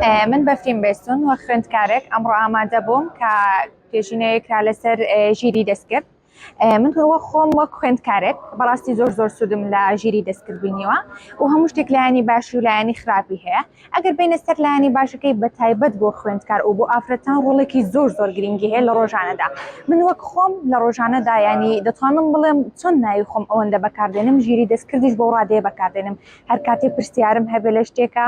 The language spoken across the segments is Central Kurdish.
من بەفرین بێستون وە خوێندکارێک ئەمڕۆ ئامادە بووم کە پێشینەیەکرا لەسەر ژیری دەستکرد. من وە خۆم وەک خوێندکارێک بەڕاستی زۆر سوودم لە ژیری دەستکردبوونیەوە و هەموو شتێک لایانی باشی و لایانی خراپی هەیە. ئەگەر بینە سەر لایانی باشەکەی بە تایبەت بۆ خوێندکار و بۆ ئافرەتان ڕۆڵێکی زۆر گرنگی هەیە لە ڕۆژانەدا. من وەک خۆم لە ڕۆژانەدا ینی دەتوانم بڵێم چۆن ناوی خۆم ئەوەندە بەکاردێنم، ژیری دەستکردیش بۆ ڕادەیە بەکاردێنم. هەر کاتێ پرسیارم هەبێ لە شتێکە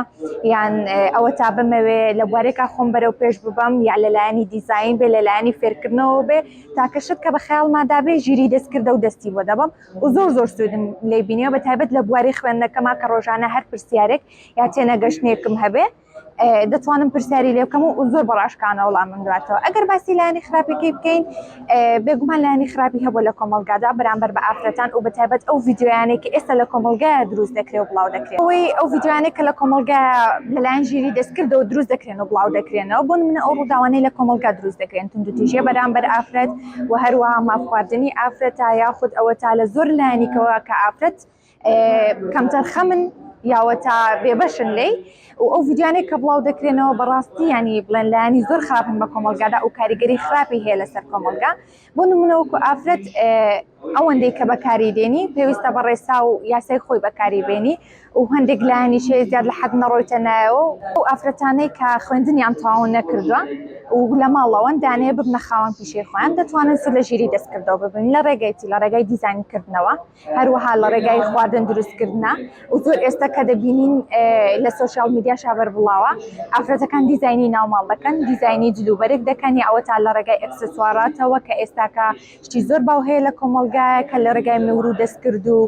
یان ئەوە تا بمەوێ لە بوارێکا خۆم بەرەو پێش ببەم یا لەلایانی دیزاین بێ لەلایانی فێرکردنەوە بێ تاکە شت کە بە خەیاڵمادا بێ ژیری دەستکردە و دەستی بۆ دەبم و زۆر سوودم لێ بینیەوە بە تایبەت لە بواری خوێندنەکەما کە ڕۆژانە هەر پرسیارێک یا تێنەگەشتنێکم هەبێ دەتوانم پرسیاری لێ بکەم و زۆر بەڕاشکانە وەڵامم دواتەوە. ئەگەر باسی لایانی خراپەکەی بکەین بێگومان لایانی خراپی هەبوو لە کۆمەڵگادا بەرامبەر بە ئافرەتان و بە تایبەت ئەو ڤیدیۆیانێک کە ئێستا لە کۆمەڵگایە دروست دەکرێت و بڵاو دەکرێت. ئەو ڤیدیۆیانێک کە لە کۆمەڵگایە لەلایەن ژیری دەستکردەوە دروست دەکرێن و بڵاو دەکرێنەوە بۆ نمونە ئەو ڕووداوانەی لە کۆمەڵگا دروست دەکرێن توندوتیژە بەرامبەر ئافرەت و هەروەها مافخواردنی ئافرەتە یاخود ئەوە تا لە زۆر لایەنێکەوە کە ئافرەت کەمتەرخەمن یاوە تا بێبەشن لێی و ئەو ڤیدیۆیانێک کە بڵاو دەکرێنەوە بەڕاستی ینی بڵێن لایانی زۆر خراپن بە کۆمەڵگادا و کاریگەری خراپی هەیە لەسەر کۆمەڵگا. بۆ نمونە وەکو ئافرەت ئەوەندەی کە بەکاری دێنی پێویستە بە ڕێسا و یاسای خۆی بەکاری بێنی و هەندێک لایانی شێ زیاد لە حەد نەڕۆیتە نایەوە و ئافرەتانەی کە خوێندنیان تەواو نەکردووە و لە ماڵەوە دانەیە ببنە خاوەن پیشەی خۆیان دەتوانن سوود لە ژیری دەستکردەوە ببن لە ڕێگایتی لە ڕێگای دیزاینکردنەوە هەروەها لە ڕێگای خواردن دروستکردنە و زۆر ئێستا کە دەبینین لە سۆشیال میدیا شابەر بڵاوە ئافرەتەکان دیزاینی ناوماڵ دەکەن، دیزاینی جلوبەرێک دەکەن یا ئەوە تا لە ڕێگای ئەکسسواراتەوە کە ئێستاکە شتی زۆر باو هەیە لە کۆمەڵگایە کە لە ڕێگای میور و دەستکرد و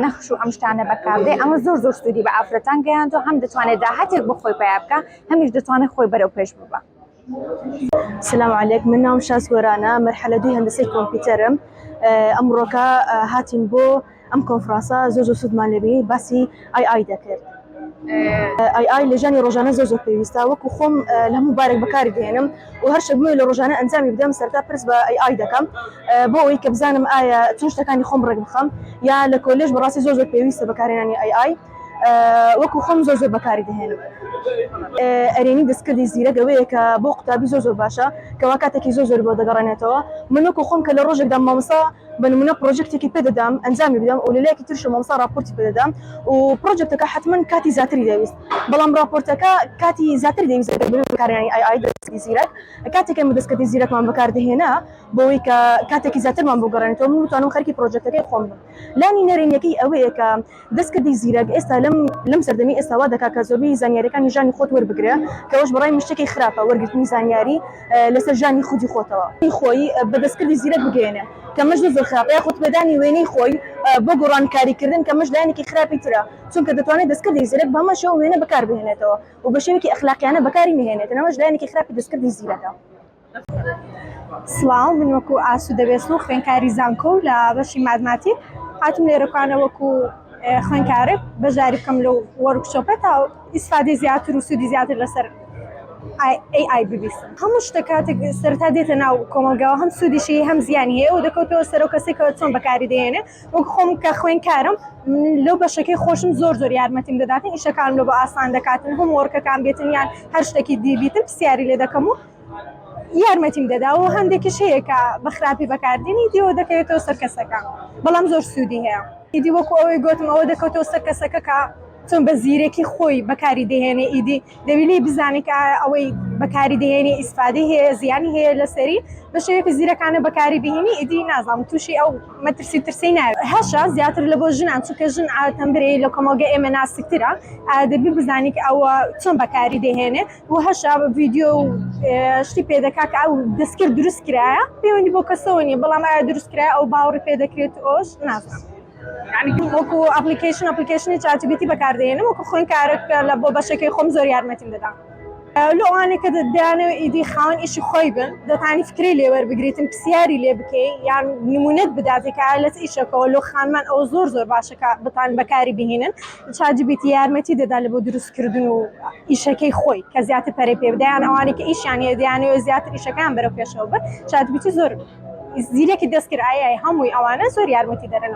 نەخش و ئەم شتانە بەکاردێ ئەمە زۆر سوودی بە ئافرەتان گەیاندوە هەم دەتوانێت داهاتێک بۆ خۆی پیا بکە هەمیش دەتوانێت خۆی بەرەو پێش ببە. السلام عليكم، من ناوم شاس ورانا مرحلة دوی هندسة كمبيوترم. أمروكا هاتين بو أم كونفرانسا زوجو سودمان لبي باسي أي دكر. أي لجاني روجانا زوجو بيوستا وكو خوم لهم مبارك بكاري دينم وهرش بمي لروجانا أنزامي بدم سرتا برس بأي دكم بوي كبزانم آية تنشتا كاني خوم رقم خم يا لكوليج براسي زوجو بيوستا بكاريناني أي وەکو خۆم زۆر بەکاری دەهێنم. ئەرێنی دەستکردی زیرەگەوەیە کە بۆ قوتابی زۆر باشە کەوا کاتێکی زۆر بۆ دەگەڕێنێتەوە. من وەکو خۆم کە لە ڕۆژێکدا مامۆستا بە نمونە پرۆژێکتێکی پێدەدام ئەنجامی بدەم و لەلایەکی ترش مامۆستا راپۆرتی پێدەدام و پرۆژێکتەکە حتمما کاتی زیاتری دەویست بەڵام راپۆرتەکە کاتی زیاتری دەویست بەکارهێنانی ئای دەستکردی زیرەک. کاتێک ئێمە دەستکردی زیرەکمان بەکاردەهێنا بۆەوەی کە کاتێکی زیاترمان بۆ گەڕێنێتەوە من بتوانم خەرکی پرۆژێکتەکەی خۆم بم. لانی نەرێنیەکەی ئەوەیە کە دەستکردی زیرەک ئێستا لەم سەردەمی ئێستا وا دەکات کە زۆربەی زانیاریەکانی ژانی خۆت وەربگرێ کەەوەش بەڕای مشتێکی خراپە وەرگرتنی زانیاری لەسەر ژانی خودی خۆتەوە خۆی بە دەستکردی زیرەک بگەێنێ کە مەش زۆر خراپە یاخود بەدانی وێنەی خۆی بۆ گۆڕانکاریکردن کە مەش لایەنێکی خراپی ترە چونکە دەتوانێت دەستکردی زیرەک بە هەمەشەوە وێنە بەکار بهێنێتەوە و بە شێوەیەکی ئەخلاقیانە بەکاری نهێنێت ئەمەش لایەنێکی خراپی دەستکردی زیرەکە. سڵاو، من وەکو ئاسو دەبێت و خوێندکاری زانکۆ لە بەشی مادماتیک هاتم لێرەکانە وەکو خوێندکارێک بەژاری بکەم لەو وەرکشۆپە تا ئیسفادەی زیاتر و سوودی زیاتر لەسەر AI ببیستم. هەموو شتە کاتێک سەرتا دێتە ناو کۆمەڵگاوە هەم سوودیشی هەم زیانی هەیە و دەکەوتەوە سەرەوە کەسێکەوە چۆن بەکاری دێنێ وەک خۆم کە خوێندکارم لەو بەشەکەی خۆشم زۆر یارمەتیم دەداتن ئیشەکان لە بە ئاسان دەکاتن هەم وەرکەکان بێتن یان هەر شتێکی دیبیتن پرسیاری لێ دەکەم و یارمەتیم دەدا و هەندێکیش هەیە کە بە خراپی بەکاردێنی دیەوە دەکەوێتەوە سەر کەسەکە بەڵام زۆر سوودی هەیە. ئیدی وەکو ئەوەی گوتم ئەوە دەکەوتەوە سەر کەسەکە کە چۆن بە زیرەکی خۆی بەکاری دەهێنێ ئیدی دەویلی بزانێت کە ئەوەی بەکاری دەهێنێ ئیسفادەی هەیە زیانی هەیە لەسەری بە شێوەیەکی زیرەکانە بەکاری بهێنی ئیدی نازانم تووشی ئەو مەترسی ترسی ناوێت هەشە زیاتر لە بۆ ژنان چونکە ژن ئاتەمبرێ لە کۆمەڵگە ئێمە ناسکترە دەبی بزانی کە ئەوە چۆن بەکاری دەهێنێ و هەشە ڤیدیۆ و شتی پێدەکا کە ئەو دەستکرد دروست کرایە پەیوەندی بۆ کەسەوە نیە بەڵام ئایا دروست کرایە ئەو باوەڕی پێدەکرێت ئەوش نازانم. وەکو ئەپلیکیشنی چاتجیپیتی بەکاردێنم وەکو خوێندکارێک لە بۆ بەشەکەی خۆم زۆر یارمەتیم دەدام. لەوانێک کە دەیانەوە ئیدی خاوەن ئیشی خۆی بن دەتانی فکری لێ وەربگریتن پرسیاری لێ بکەی یان نمونەت بداتێک لەس ئیشەکەەوە لە خانمان ئەو زۆر باشەکە بتان بەکاری بهێنن چاتجیپیتی یارمەتی دەدا لە بۆ دروستکردن و ئیشەکەی خۆی کە زیاتر پەرەی پێ بدەیان ئەوانێک کە ئیشیان هەیە دەیانەوە زیاتر ئیشەکان بەرەو پێشەوە بن چاتجیپیتی زۆر زیرەکی دەستکرد ئای هەمووی ئەوانە زۆر یارمەتی دەرەنەوە.